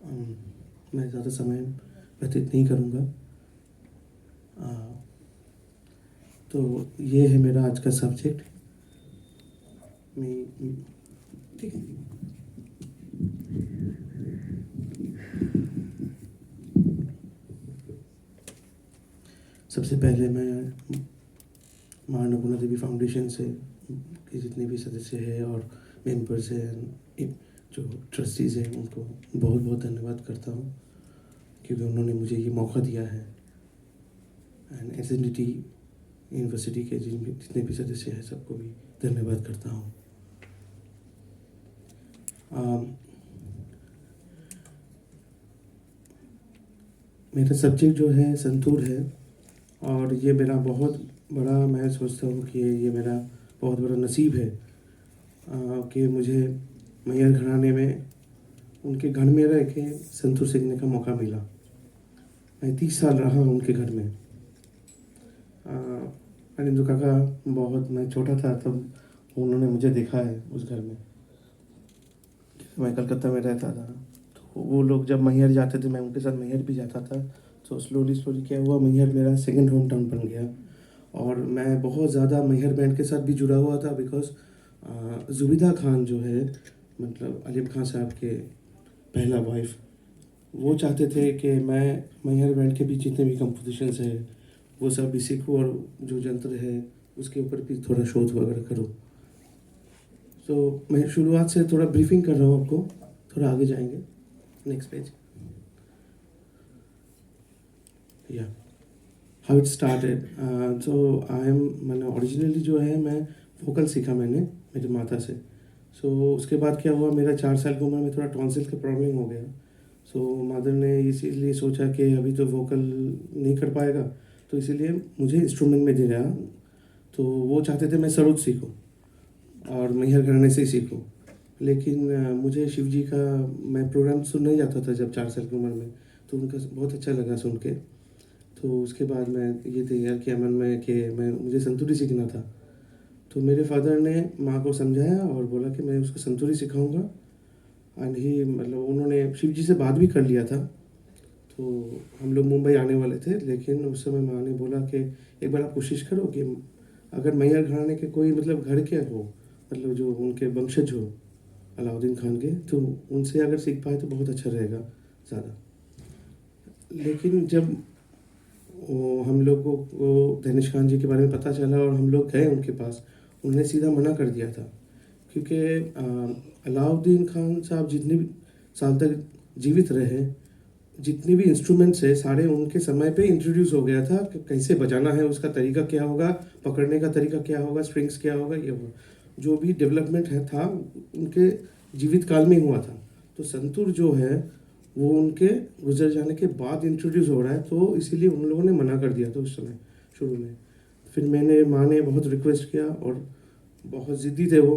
मैं ज़्यादा समय व्यतीत नहीं करूँगा। तो ये है मेरा आज का सब्जेक्ट। मैं ठीक है। सबसे पहले मैं माँ अन्नपूर्णा देवी फाउंडेशन से के जितने भी सदस्य हैं और मेंबर्स हैं, जो ट्रस्टीज़ हैं, उनको बहुत बहुत धन्यवाद करता हूँ क्योंकि उन्होंने मुझे ये मौका दिया है। एंड एसएनडीटी यूनिवर्सिटी के जितने भी सदस्य हैं, सबको भी धन्यवाद करता हूँ। मेरा सब्जेक्ट जो है संतूर है और ये मेरा बहुत बड़ा, मैं सोचता हूँ कि ये मेरा बहुत बड़ा नसीब है कि मुझे मैयर घराने में उनके घर में रह के संतूर सीखने का मौका मिला। मैं 30 साल रहा उनके घर में। अनिंदु काका बहुत, मैं छोटा था तब उन्होंने मुझे देखा है उस घर में। मैं कलकत्ता में रहता था तो वो लोग जब मैहर जाते थे मैं उनके साथ मैहर भी जाता था। तो स्लोली स्लोली क्या हुआ, मैहर मेरा सेकंड होम टाउन बन गया और मैं बहुत ज़्यादा मैहर बैंड के साथ भी जुड़ा हुआ था बिकॉज जुबिदा खान जो है, मतलब अलीम खान साहब के पहला वाइफ, वो चाहते थे कि मैं मैहर बैंड के भी जितने भी कंपोजिशंस है वो सब भी सीखूँ और जो यंत्र है उसके ऊपर भी थोड़ा शोध वगैरह करूँ। तो मैं शुरुआत से थोड़ा ब्रीफिंग कर रहा हूँ आपको, थोड़ा आगे जाएंगे। Next page. या हाउ इट स्टार्टेड। तो आई एम, मैंने ओरिजिनली जो है मैं वोकल सीखा मैंने मेरी माता से। उसके बाद क्या हुआ, मेरा 4 साल की उम्र में थोड़ा टॉन्सिल का प्रॉब्लम हो गया। मदर ने इसीलिए सोचा कि अभी तो वोकल नहीं कर पाएगा, तो इसीलिए मुझे इंस्ट्रूमेंट में दे रहा। तो वो चाहते थे मैं सरोद सीखूं और मैहर घराने से ही सीखूं। लेकिन मुझे शिव जी का, मैं प्रोग्राम सुनने जाता था जब 4 साल की उम्र में, तो उनका बहुत अच्छा लगा सुन के। तो उसके बाद मैं ये तैयार किया मन में कि मुझे संतूरी सीखना था। तो मेरे फादर ने माँ को समझाया और बोला कि मैं उसको संतूरी सिखाऊंगा। एंड ही, मतलब उन्होंने शिव जी से बात भी कर लिया था। तो हम लोग मुंबई आने वाले थे, लेकिन उस समय माँ ने बोला कि एक बार आप कोशिश करो कि अगर मैहर घराने के कोई, मतलब घर के हो, मतलब जो उनके वंशज हो अलाउद्दीन खान के, तो उनसे अगर सीख पाए तो बहुत अच्छा रहेगा ज़्यादा। लेकिन जब हम लोगों को दहनिश खान जी के बारे में पता चला और हम लोग गए उनके पास, उन्होंने सीधा मना कर दिया था क्योंकि अलाउद्दीन खान साहब जितने भी साल तक जीवित रहे, जितने भी इंस्ट्रूमेंट्स है सारे उनके समय पे इंट्रोड्यूस हो गया था कि कैसे बजाना है, उसका तरीका क्या होगा, पकड़ने का तरीका क्या होगा, स्ट्रिंग्स क्या होगा, ये होगा। जो भी डेवलपमेंट है था उनके जीवित काल में हुआ था। तो संतूर जो है वो उनके गुजर जाने के बाद इंट्रोड्यूस हो रहा है, तो इसीलिए उन लोगों ने मना कर दिया था उस समय शुरू में। फिर माँ ने बहुत रिक्वेस्ट किया और बहुत ज़िद्दी थे वो।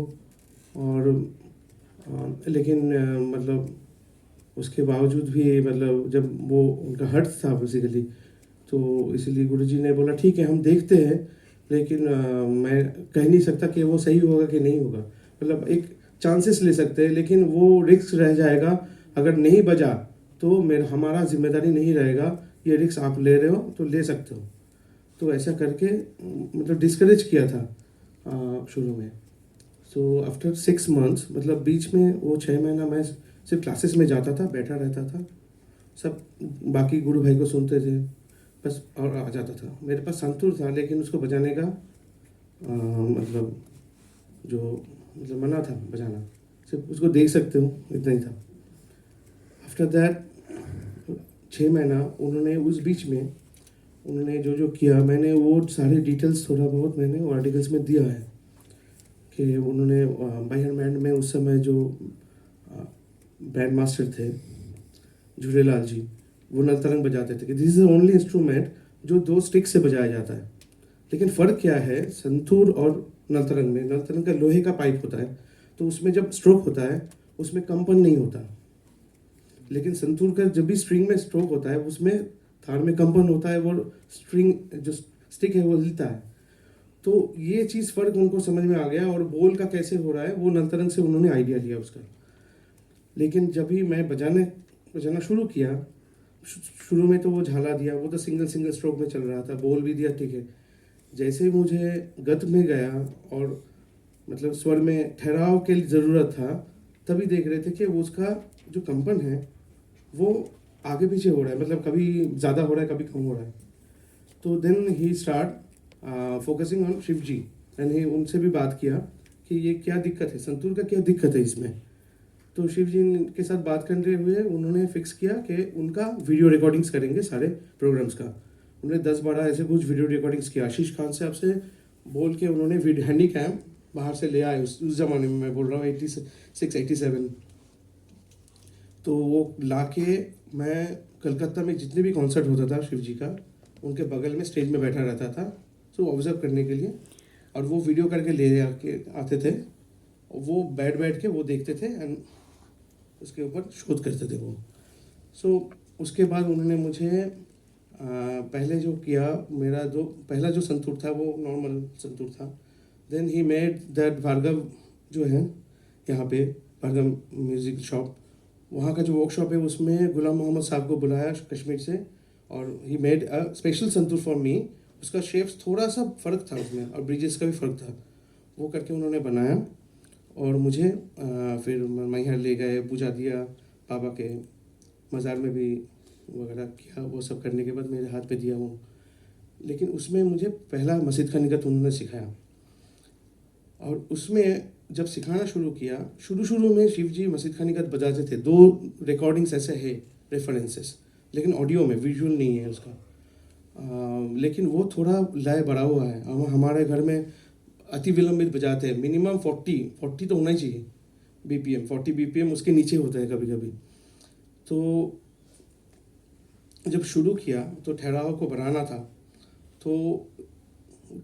और लेकिन मतलब उसके बावजूद भी, मतलब जब वो उनका हट था बेसिकली, तो इसीलिए गुरुजी ने बोला ठीक है हम देखते हैं, लेकिन मैं कह नहीं सकता कि वो सही होगा कि नहीं होगा। मतलब एक चांसेस ले सकते हैं, लेकिन वो रिस्क रह जाएगा। अगर नहीं बजा तो हमारा जिम्मेदारी नहीं रहेगा, ये रिस्क आप ले रहे हो तो ले सकते हो। तो ऐसा करके मतलब डिस्करेज किया था शुरू में। आफ्टर 6 मंथ्स, मतलब बीच में वो 6 महीना मैं सिर्फ क्लासेस में जाता था, बैठा रहता था, सब बाकी गुरु भाई को सुनते थे बस, और आ जाता था। मेरे पास संतूर था लेकिन उसको बजाने का मतलब जो, मतलब मना था बजाना, सिर्फ उसको देख सकते हो, इतना ही था। आफ्टर दैट 6 महीना उन्होंने, उस बीच में उन्होंने जो जो किया, मैंने वो सारे डिटेल्स थोड़ा बहुत मैंने वो आर्टिकल्स में दिया है कि उन्होंने मैहर बैंड में उस समय जो बैंड मास्टर थे झूलेलाल जी, वो नलतरंग बजाते थे कि दिस इज ओनली इंस्ट्रूमेंट जो 2 स्टिक से बजाया जाता है। लेकिन फ़र्क क्या है संतूर और नलतरंग में, नलतरंग का लोहे का पाइप होता है, तो उसमें जब स्ट्रोक होता है उसमें कंपन नहीं होता। लेकिन संतूर का जब भी स्ट्रिंग में स्ट्रोक होता है उसमें थार में कंपन होता है, वो स्ट्रिंग जो स्टिक है वो हिलता है। तो ये चीज़ फ़र्क उनको समझ में आ गया, और बोल का कैसे हो रहा है वो नलतरंग से उन्होंने आइडिया लिया उसका। लेकिन जब भी मैं बजाने बजाना शुरू किया, शुरू में तो वो झाला दिया, वो तो सिंगल सिंगल स्ट्रोक में चल रहा था, बोल भी दिया ठीक है। जैसे ही मुझे गत में गया और मतलब स्वर में ठहराव की ज़रूरत था, तभी देख रहे थे कि वो उसका जो कंपन है वो आगे पीछे हो रहा है, मतलब कभी ज़्यादा हो रहा है कभी कम हो रहा है। तो then he start focusing on Shiv ji, and he उनसे भी बात किया कि ये क्या दिक्कत है, संतूर का क्या दिक्कत है इसमें। तो शिव जी के साथ बात करते हुए उन्होंने फिक्स किया कि उनका वीडियो रिकॉर्डिंग्स करेंगे सारे प्रोग्राम्स का। उन्होंने 10-12 ऐसे कुछ वीडियो रिकॉर्डिंग्स किया, आशीष खान से आपसे बोल के उन्होंने हैंडी कैम बाहर से ले आए, उस ज़माने में मैं बोल रहा हूँ 86-87। तो वो ला के मैं कलकत्ता में जितने भी कॉन्सर्ट होता था शिव जी का, उनके बगल में स्टेज में बैठा रहता था, तो ऑब्जर्व करने के लिए, और वो वीडियो करके ले आके आते थे, वो बैठ बैठ के वो देखते थे एंड उसके ऊपर शोध करते थे वो। उसके बाद उन्होंने मुझे पहले जो किया, मेरा जो पहला जो संतूर था वो नॉर्मल संतूर था। Then he made that Bhargav जो है यहाँ पे भार्गव म्यूज़िक शॉप, वहाँ का जो वर्कशॉप है उसमें गुलाम मोहम्मद साहब को बुलाया कश्मीर से, और he made a special santoor for me. उसका शेप्स थोड़ा सा फ़र्क था उसमें, और ब्रिजेस का भी फ़र्क था, वो करके उन्होंने बनाया। और मुझे फिर मैहर ले गए, पूजा दिया, बाबा के मज़ार में भी वगैरह किया। वो सब करने के बाद मेरे हाथ पे दिया वो, लेकिन उसमें मुझे पहला मस्जिद का निगत उन्होंने सिखाया। और उसमें जब सिखाना शुरू किया, शुरू में शिव जी मस्जिद का निगत बजाते थे। 2 रिकॉर्डिंग्स ऐसे है रेफरेंसेस, लेकिन ऑडियो में, विजुअल नहीं है उसका। लेकिन वो थोड़ा लय बढ़ा हुआ है। हमारे घर में अति विलंबित बजाते हैं, मिनिमम 40 तो होना ही चाहिए बीपीएम, 40 बीपीएम, उसके नीचे होता है कभी कभी। तो जब शुरू किया तो ठहराव को बढ़ाना था, तो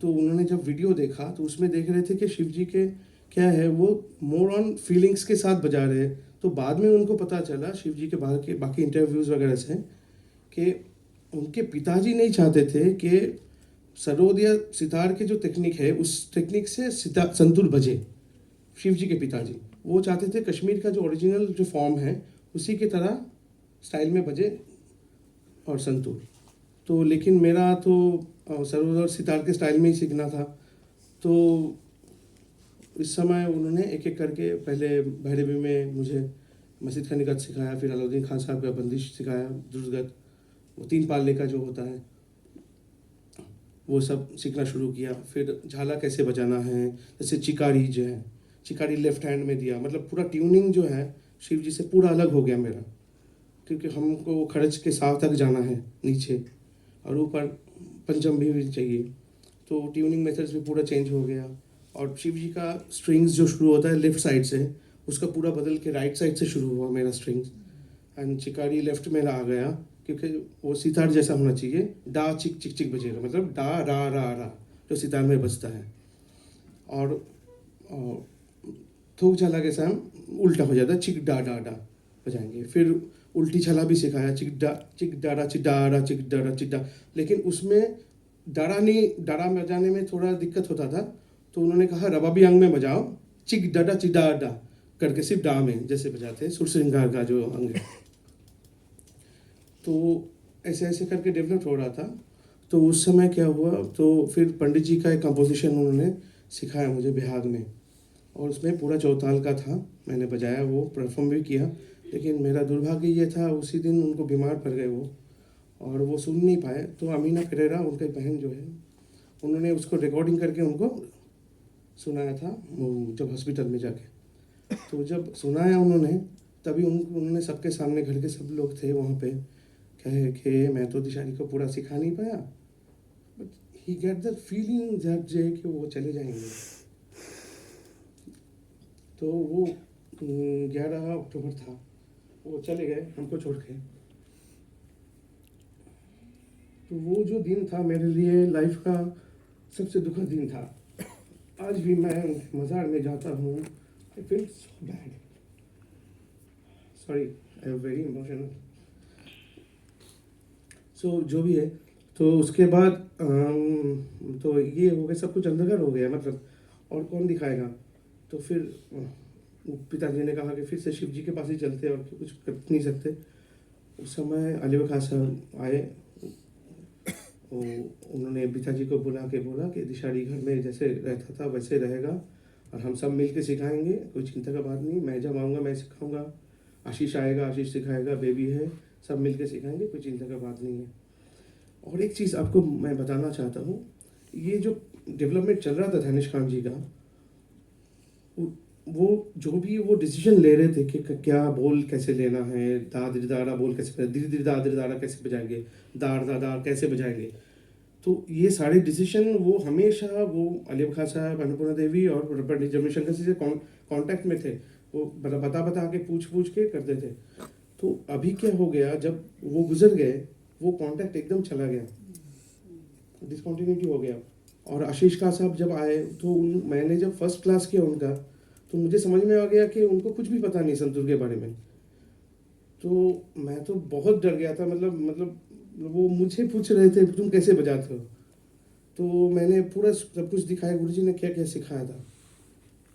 उन्होंने जब वीडियो देखा तो उसमें देख रहे थे कि शिव जी के क्या है, वो मोर ऑन फीलिंग्स के साथ बजा रहे हैं। तो बाद में उनको पता चला शिव जी के बाकी इंटरव्यूज़ वगैरह से कि उनके पिताजी नहीं चाहते थे कि सरोद या सितार के जो टेक्निक है उस टेक्निक से संतूर बजे। शिव जी के पिताजी वो चाहते थे कश्मीर का जो ओरिजिनल जो फॉर्म है उसी की तरह स्टाइल में बजे और संतूर। तो लेकिन मेरा तो सरोद और सितार के स्टाइल में ही सीखना था। तो इस समय उन्होंने एक एक करके पहले भैरवी में मुझे मस्जिद का निगत सिखाया, फिर अलाउद्दीन खान साहब का बंदिश सिखाया, दुर्गत, वो 3 पाल्ले का जो होता है वो सब सीखना शुरू किया। फिर झाला कैसे बजाना है, जैसे चिकारी जो है, चिकारी लेफ्ट हैंड में दिया, मतलब पूरा ट्यूनिंग जो है शिव जी से पूरा अलग हो गया मेरा, क्योंकि हमको खड़च के साव तक जाना है नीचे, और ऊपर पंचम भी चाहिए, तो ट्यूनिंग मेथड्स भी पूरा चेंज हो गया। और शिव जी का स्ट्रिंग्स जो शुरू होता है लेफ़्ट साइड से, उसका पूरा बदल के राइट साइड से शुरू हुआ मेरा स्ट्रिंग्स, एंड चिकारी लेफ्ट में आ गया, क्योंकि वो सितार जैसा होना चाहिए, डा चिक चिक चिक बजेगा, मतलब डा रा रा रा जो सितार में बजता है। और थोक झाला के साथ उल्टा हो जाता है, चिक डा डा डा बजाएंगे। फिर उल्टी छला भी सिखाया, चिक डारा चिक डारा चिक डारा चिक डा, लेकिन उसमें डारा में बजाने में थोड़ा दिक्कत होता था, तो उन्होंने कहा रबाबी अंग में बजाओ, चिक डाडा चिक डा डा करके, सिर्फ डा में जैसे बजाते हैं सुर श्रृंगार का जो अंग है। तो ऐसे ऐसे करके डेवलप हो रहा था। तो उस समय क्या हुआ, तो फिर पंडित जी का एक कंपोजिशन उन्होंने सिखाया मुझे बिहाग में, और उसमें पूरा चौताल का था, मैंने बजाया, वो परफॉर्म भी किया। लेकिन मेरा दुर्भाग्य ये था, उसी दिन उनको बीमार पड़ गए वो, और वो सुन नहीं पाए। तो अमीना पेरेरा उनके बहन जो है, उन्होंने उसको रिकॉर्डिंग करके उनको सुनाया था जब हॉस्पिटल में जाके। तो जब सुनाया उन्होंने, तभी उन्होंने सबके सामने, घर के सब लोग थे वहाँ पे, कहे कि मैं तो दिशारी को पूरा सिखा नहीं पाया, but he get the feeling that जे कि वो चले जाएंगे। तो वो 11 अक्टूबर था, वो चले गए हमको छोड़ के। तो वो जो दिन था मेरे लिए लाइफ का सबसे दुखद दिन था। आज भी मैं मज़ार में जाता हूँ, I feel so bad, sorry, I am very emotional. So जो भी है, तो उसके बाद तो ये हो गया, सब कुछ अंधकार हो गया, मतलब और कौन दिखाएगा। तो फिर पिताजी ने कहा कि फिर से शिव जी के पास ही चलते, और कुछ कर नहीं सकते। उस समय अली खान साहब आए। उन्होंने पिताजी को बुला के बोला कि दिशाड़ी घर में जैसे रहता था वैसे रहेगा और हम सब मिल के सिखाएंगे, कोई चिंता का बात नहीं, मैं जब आऊँगा मैं सिखाऊंगा, आशीष आएगा आशीष सिखाएगा, बेबी है, सब मिल के सिखाएंगे, कोई चिंता का बात नहीं है। और एक चीज़ आपको मैं बताना चाहता हूँ, ये जो डेवलपमेंट चल रहा था धनेश खान जी का, वो जो भी वो डिसीजन ले रहे थे कि क्या बोल कैसे लेना है, दा धीरे दारा बोल कैसे, धीरे धीरे दा धीरे दारा कैसे बजाएंगे, दार दा दार कैसे बजाएंगे, तो ये सारे डिसीजन वो हमेशा वो अलीम खान साहब, अन्नपूर्णा देवी और पंडित जमीशंकर से कांटेक्ट में थे, वो बता के पूछ के करते थे। तो अभी क्या हो गया, जब वो गुजर गए वो कांटेक्ट एकदम चला गया, डिसकंटिन्यूटी हो गया। और आशीष खान साहब जब आए तो मैंने जब फर्स्ट क्लास किया उनका, तो मुझे समझ में आ गया कि उनको कुछ भी पता नहीं संतूर के बारे में। तो मैं तो बहुत डर गया था, मतलब वो मुझे पूछ रहे थे तुम कैसे बजाते हो, तो मैंने पूरा सब कुछ दिखाया, गुरुजी ने क्या क्या सिखाया था।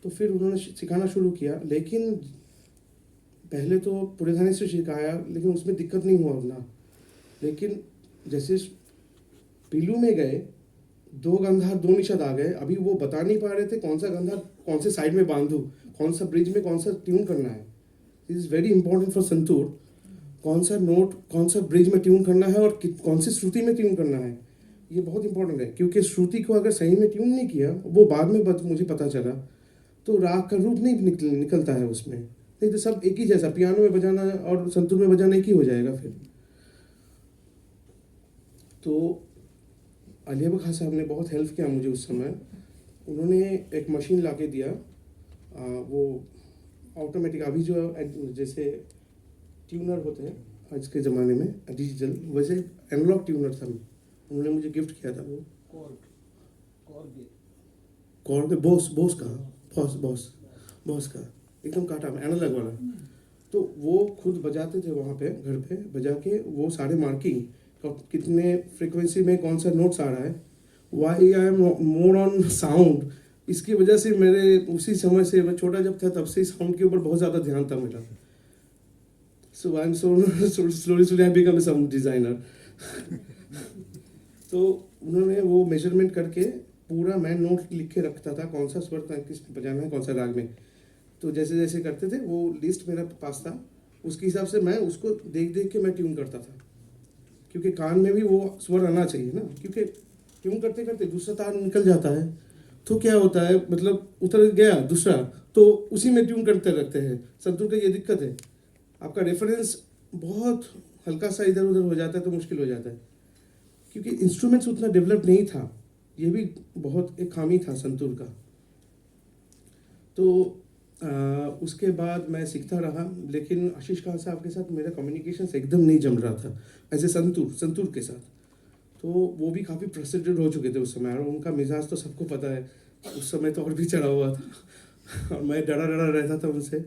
तो फिर उन्होंने सिखाना शुरू किया, लेकिन पहले तो पूरे गाने से सिखाया, लेकिन उसमें दिक्कत नहीं हुआ उतना। लेकिन जैसे पीलू में गए, दो गंधार दो निषाद आ गए, अभी वो बता नहीं पा रहे थे कौन सा गंधार कौन से साइड में बांधूं, कौन सा ब्रिज में कौन सा ट्यून करना है। This is very important for santoor, कौन सा नोट कौन सा ब्रिज में ट्यून करना है और कौन सी श्रुति में ट्यून करना है, ये बहुत इंपॉर्टेंट है। क्योंकि श्रुति को अगर सही में ट्यून नहीं किया, वो बाद में मुझे पता चला, तो राग का रूप नहीं निकलता है उसमें, नहीं तो सब एक ही जैसा, पियानो में बजाना और संतूर में बजाना एक ही हो जाएगा फिर। तो अली खान साहब ने बहुत हेल्प किया मुझे उस समय। उन्होंने एक मशीन ला के दिया, वो ऑटोमेटिक, अभी जो जैसे ट्यूनर होते हैं आज के ज़माने में डिजिटल, वैसे एनालॉग ट्यूनर था, उन्होंने मुझे गिफ्ट किया था। वो कॉर्ड बॉस का बॉस का एकदम काटा में एनालॉग वाला। तो वो खुद बजाते थे वहाँ पे, घर पे बजा के वो सारे मार्किंग, कितने फ्रीक्वेंसी में कौन सा नोट्स आ रहा है, why I am more on sound, इसकी वजह से मेरे उसी समय से, मैं छोटा जब था तब से साउंड के ऊपर बहुत ज़्यादा ध्यान था मेरा। So I am slowly I become a sound designer. तो उन्होंने वो मेजरमेंट करके पूरा मैं नोट लिख के रखता था, कौन सा स्वर किस बजाना है कौन सा राग में। तो जैसे जैसे करते थे वो लिस्ट मेरा पास था, उसके हिसाब से मैं उसको देख देख के मैं ट्यून करता था, क्योंकि कान में भी वो स्वर आना चाहिए ना, क्योंकि ट्यून करते करते दूसरा तार निकल जाता है, तो क्या होता है, मतलब उतर गया दूसरा, तो उसी में ट्यून करते रहते हैं। संतूर का ये दिक्कत है, आपका रेफरेंस बहुत हल्का सा इधर उधर हो जाता है तो मुश्किल हो जाता है, क्योंकि इंस्ट्रूमेंट्स उतना डेवलप नहीं था, ये भी बहुत एक खामी था संतूर का। तो उसके बाद मैं सीखता रहा, लेकिन आशीष खान साहब के साथ मेरा कम्युनिकेशन एकदम नहीं जम रहा था एज ए संतूर के साथ। तो वो भी काफ़ी फ्रस्ट्रेटेड हो चुके थे उस समय, और उनका मिजाज तो सबको पता है, उस समय तो और भी चढ़ा हुआ था और मैं डरा डरा रहता था उनसे।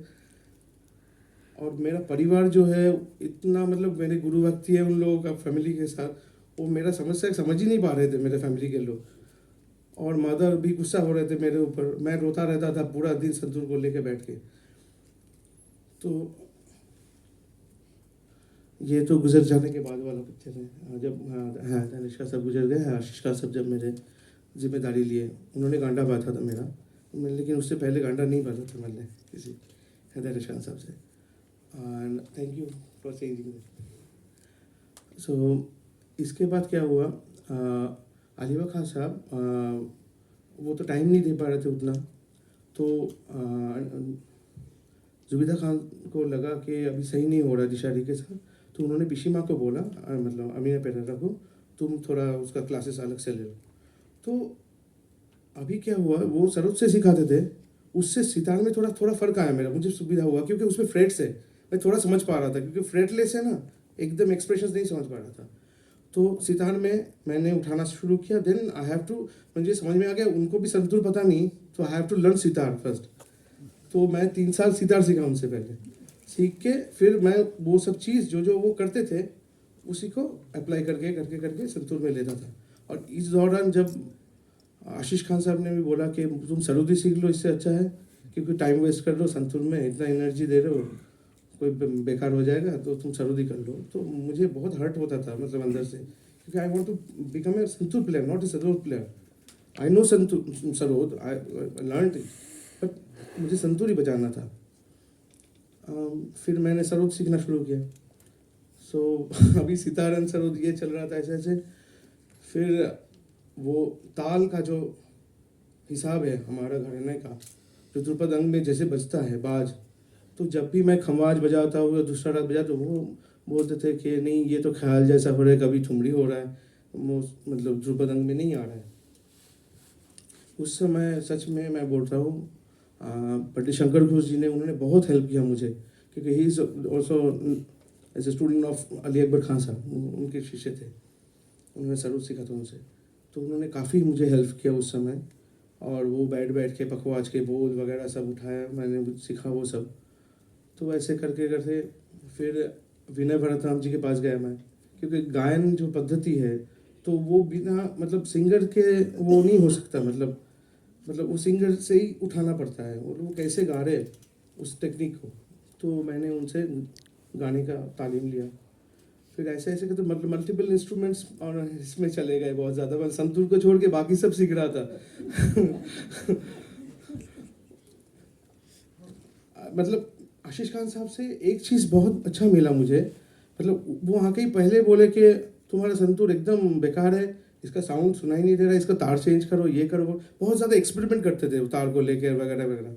और मेरा परिवार जो है इतना, मतलब मेरे गुरु भक्ति है उन लोगों का फैमिली के साथ, वो मेरा समस्या समझ ही नहीं पा रहे थे मेरे फैमिली के लोग, और मदर भी गुस्सा हो रहे थे मेरे ऊपर, मैं रोता रहता था पूरा दिन संतूर को लेके बैठ के। तो ये तो गुजर जाने के बाद वाला पिक्चर है, जब हाँ तनिष्का सब गुजर गए, आशीष का सब जब मेरे जिम्मेदारी लिए, उन्होंने गांडा बांधा था मेरा, लेकिन उससे पहले गांडा नहीं बांधा था मैंने किसी हैदर खान साहब से। And thank you for changing. So इसके बाद क्या हुआ, अलीबा खान साहब वो तो टाइम नहीं दे पा रहे थे उतना, तो जुबिदा खान को लगा कि अभी सही नहीं हो रहा दिशारी के साथ, तो उन्होंने पिशीमा को बोला, मतलब अमीना पेरेरा को, तुम थोड़ा उसका क्लासेस अलग से ले लो। तो अभी क्या हुआ, वो सरोज से सिखाते थे, उससे सितार में थोड़ा थोड़ा फ़र्क आया मेरा, मुझे सुविधा हुआ, क्योंकि उसमें फ्रेट्स है, मैं थोड़ा समझ पा रहा था, क्योंकि फ्रेटलेस है ना, एकदम एक्सप्रेशन नहीं समझ पा रहा था। तो सितार में मैंने उठाना शुरू किया, देन आई हैव टू, मुझे समझ में आ गया उनको भी संतूर पता नहीं, तो I have to learn sitar first. तो मैं 3 साल सितार सीखा उनसे पहले, सीख के फिर मैं वो सब चीज़ जो जो वो करते थे उसी को अप्लाई करके करके करके संतूर में लेता था। और इस दौरान जब आशीष खान साहब ने भी बोला कि तुम सरूदी सीख लो, इससे अच्छा है, क्योंकि टाइम वेस्ट कर रहे हो संतूर में, इतना एनर्जी दे रहे हो, कोई बेकार हो जाएगा तो तुम सरोद ही कर लो। तो मुझे बहुत हर्ट होता था मतलब अंदर से, क्योंकि I want to become a santoor player, not a sarod player. I know sarod, I learn it, but मुझे संतूर ही बजाना था। फिर मैंने सरोद सीखना शुरू किया। अभी सितार एंड सरोद ये चल रहा था ऐसे ऐसे। फिर वो ताल का जो हिसाब है हमारा घराने का, जो ध्रुपद अंग में जैसे बजता है बाज, तो जब भी मैं खमवाज बजाता हूँ या दूसरा राग बजा, तो वो बोलते थे कि नहीं ये तो ख्याल जैसा हो रहा है, कभी ठुमरी हो रहा है, वो मतलब ध्रुपद अंग में नहीं आ रहा है। उस समय सच में मैं बोल रहा हूँ, पंडित शंकर घोष जी ने, उन्होंने बहुत हेल्प किया मुझे, क्योंकि he is also as a student of Ali Akbar Khan Sahab, उनके शिष्य थे, उन्होंने सरोद सीखा था उनसे। तो उन्होंने काफ़ी मुझे हेल्प किया उस समय, और वो बैठ बैठ के पखवाज के बोल वगैरह सब उठाया, मैंने सीखा वो सब। तो ऐसे करके करके फिर विनय भरतराम जी के पास गया मैं, क्योंकि गायन जो पद्धति है तो वो बिना मतलब सिंगर के वो नहीं हो सकता, मतलब वो सिंगर से ही उठाना पड़ता है, और वो कैसे गा रहे उस टेक्निक को। तो मैंने उनसे गाने का तालीम लिया। फिर ऐसे ऐसे करते मतलब मल्टीपल इंस्ट्रूमेंट्स और इसमें चले गए बहुत ज़्यादा। मैं संतूर को छोड़ के बाकी सब सीख रहा था। मतलब आशीष खान साहब से एक चीज़ बहुत अच्छा मिला मुझे, मतलब वो आके ही पहले बोले कि तुम्हारा संतूर एकदम बेकार है, इसका साउंड सुनाई नहीं दे रहा है, इसका तार चेंज करो, ये करो। बहुत ज़्यादा एक्सपेरिमेंट करते थे तार को लेकर वगैरह वगैरह।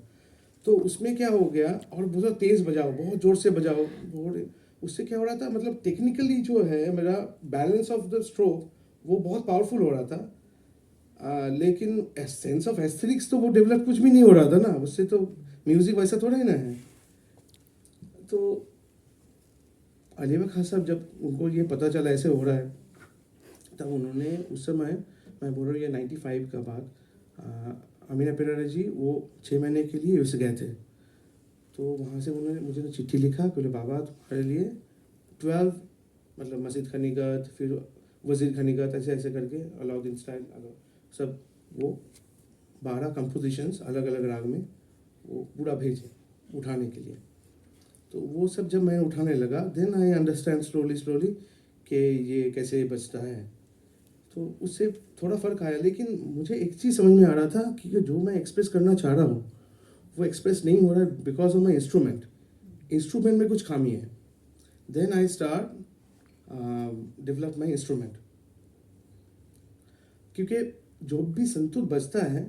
तो उसमें क्या हो गया, और बहुत तेज़ बजाओ, बहुत ज़ोर से बजाओ, बहुत, उससे क्या हो रहा था, मतलब टेक्निकली जो है मेरा बैलेंस ऑफ द स्ट्रोक वो बहुत पावरफुल हो रहा था। लेकिन सेंस ऑफ एस्थेटिक्स तो वो डेवलप कुछ भी नहीं हो रहा था ना, उससे तो म्यूज़िक वैसा थोड़ा ही ना है। तो अली अकबर खान साहब जब उनको ये पता चला ऐसे हो रहा है, तब उन्होंने उस समय, मैं बोल रहा हूँ ये 95 का बाद, अमीना पेरेरा जी वो 6 महीने के लिए यूएस गए थे। तो वहाँ से उन्होंने मुझे चिट्ठी लिखा, बोले बाबा तुम्हारे लिए 12 मतलब मस्जिद खनीगत, फिर वजीर खनीगत, ऐसे ऐसे करके अलाउद्दीन स्टाइल सब वो 12 कंपोजिशंस अलग अलग राग में वो पूरा भेजे उठाने के लिए। तो वो सब जब मैं उठाने लगा, देन आई अंडरस्टैंड स्लोली कि ये कैसे बजता है। तो उससे थोड़ा फ़र्क आया, लेकिन मुझे एक चीज़ समझ में आ रहा था कि जो मैं एक्सप्रेस करना चाह रहा हूँ वो एक्सप्रेस नहीं हो रहा है बिकॉज ऑफ माई इंस्ट्रूमेंट में कुछ खामी है। Then I start develop my instrument, क्योंकि जो भी संतूर बजता है,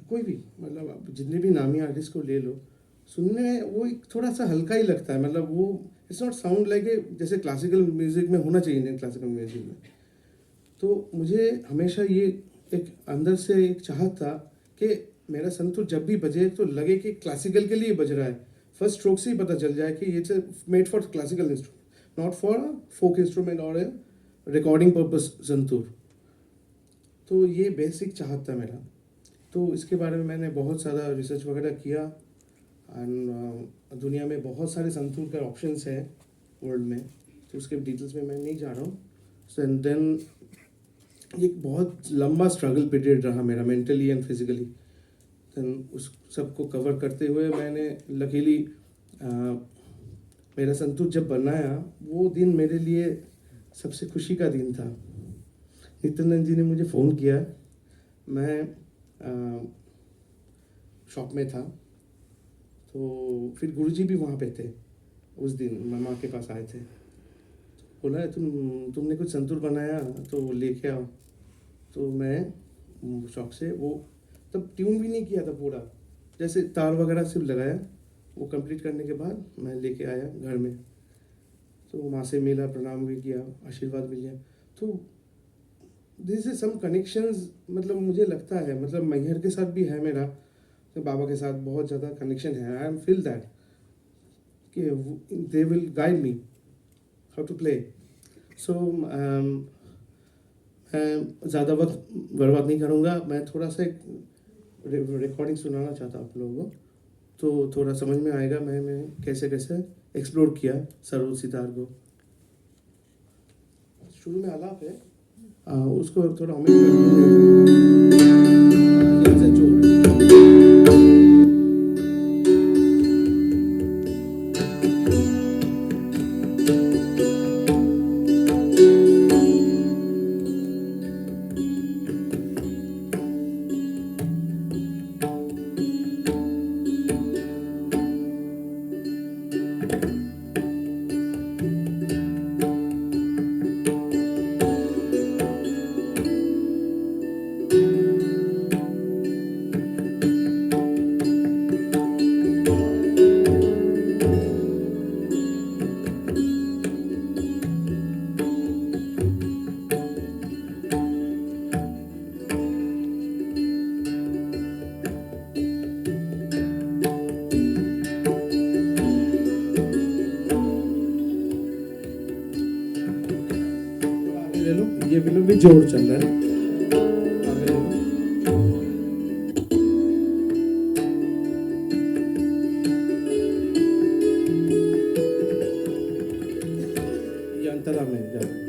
कोई भी मतलब आप जितने भी नामी आर्टिस्ट को ले लो, सुनने में वो एक थोड़ा सा हल्का ही लगता है, मतलब वो it's not sound like a जैसे क्लासिकल म्यूज़िक में होना चाहिए, इंडियन क्लासिकल म्यूज़िक में। तो मुझे हमेशा ये एक अंदर से एक चाहत था कि मेरा संतूर जब भी बजे तो लगे कि क्लासिकल के लिए बज रहा है, फर्स्ट स्ट्रोक से ही पता चल जाए कि ये made for classical instrument, not for folk instrument और रिकॉर्डिंग पर्पस संतूर। तो ये बेसिक चाहत था मेरा। तो इसके बारे में मैंने बहुत ज़्यादा रिसर्च वगैरह किया, एंड दुनिया में बहुत सारे संतूर के ऑप्शंस हैं वर्ल्ड में, तो उसके डिटेल्स में मैं नहीं जा रहा हूँ। सो एंड देन ये एक बहुत लंबा स्ट्रगल पीरियड रहा मेरा, मेंटली एंड फिजिकली। देन उस सबको कवर करते हुए मैंने लकीली मेरा संतूर जब बनाया, वो दिन मेरे लिए सबसे खुशी का दिन था। नित्यानंद जी ने मुझे फ़ोन किया, मैं शॉप में था, तो फिर गुरुजी भी वहाँ पे थे उस दिन, मामा के पास आए थे। बोला तुमने कुछ संतूर बनाया तो लेके आओ। तो मैं शौक से वो तब ट्यून भी नहीं किया था पूरा, जैसे तार वगैरह सिर्फ लगाया, वो कंप्लीट करने के बाद मैं लेके आया घर में। तो माँ से मिला, प्रणाम भी किया, आशीर्वाद मिल गया। तो दिस इज सम कनेक्शंस, मतलब मुझे लगता है, मतलब मैहर के साथ भी है मेरा, तो बाबा के साथ बहुत ज़्यादा कनेक्शन है। आई एम फील दैट कि they will guide me how to play. So मैं ज़्यादा वक्त बर्बाद नहीं करूँगा, मैं थोड़ा सा एक रिकॉर्डिंग सुनाना चाहता हूँ आप लोगों को, तो थोड़ा समझ में आएगा मैं कैसे कैसे एक्सप्लोर किया सरोद सितार को। शुरू में आलाप है, उसको थोड़ा जोर ये फिल्म भी जोर चल रहा है। ये अंतरा में जा रहा है।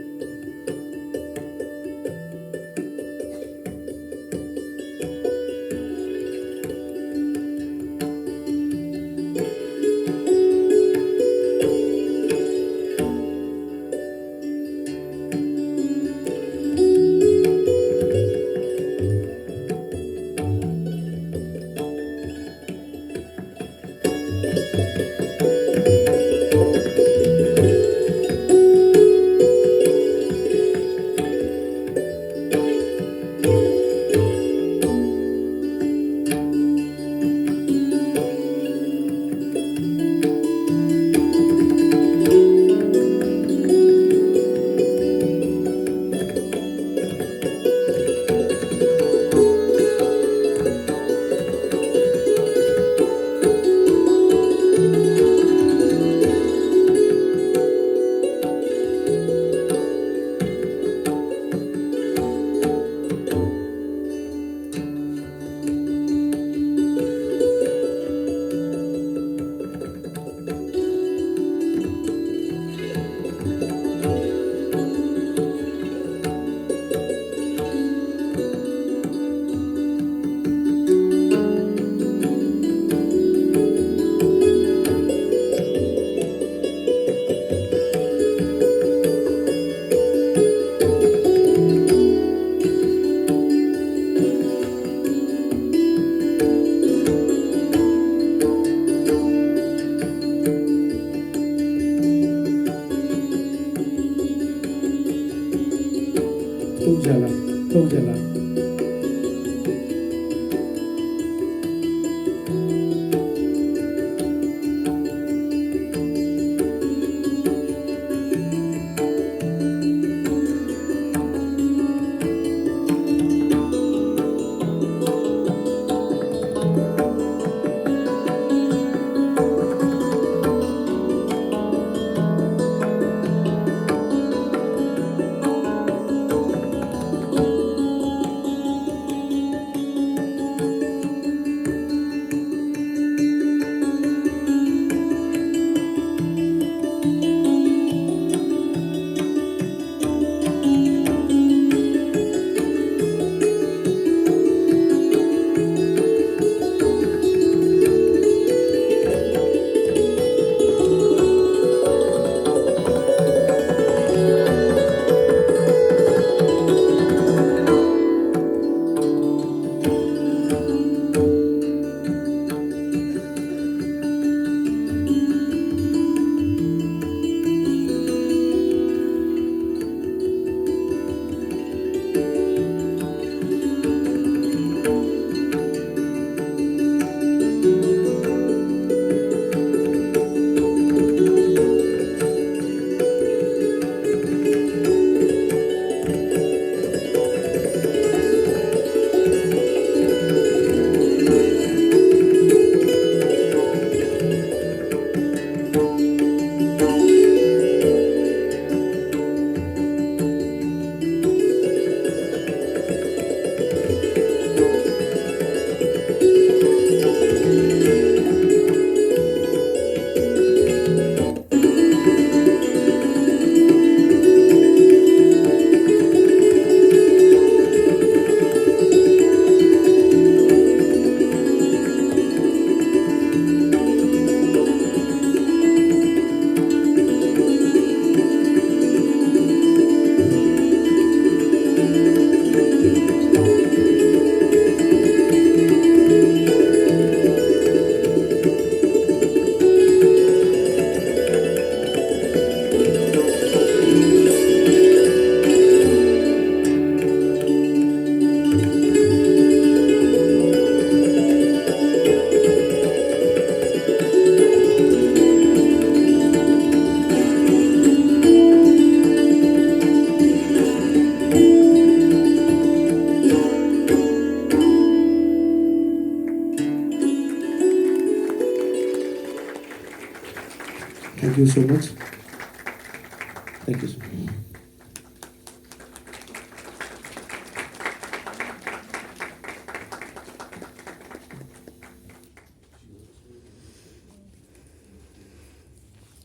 खूब झाला, खूब झाला. Thank you so much. Thank you so much.